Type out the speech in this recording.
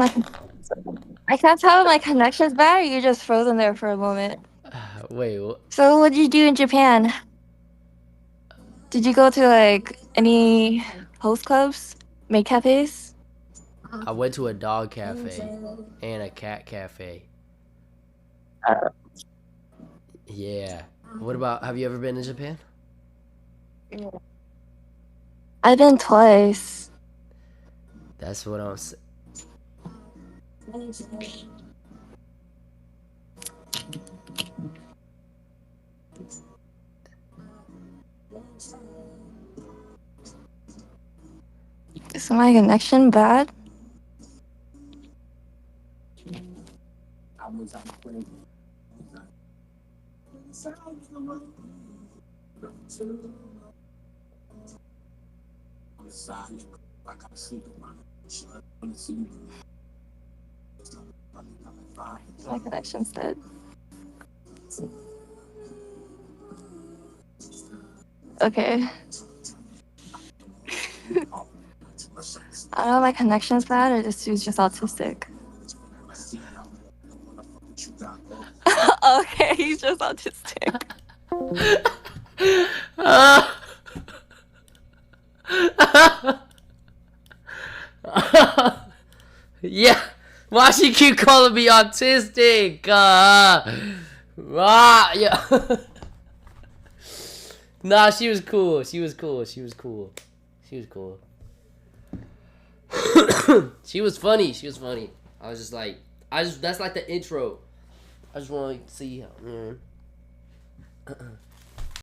I can't tell if my connection's bad or you're just frozen there for a moment. Wait, what? So what did you do in Japan? Did you go to like any host clubs, maid cafes? I went to a dog cafe and a cat cafe. Yeah. What about, have you ever been to Japan? I've been twice. That's what I'm saying. Is my connection bad? My connection's dead. Okay. I don't know if my connection's bad or this dude's just autistic. Okay, he's just autistic. Yeah. Why she keep calling me autistic? Yeah. Nah, she was cool. She was cool. She was cool. She was cool. She was funny. She was funny. I was just like, that's like the intro. I just want to see how.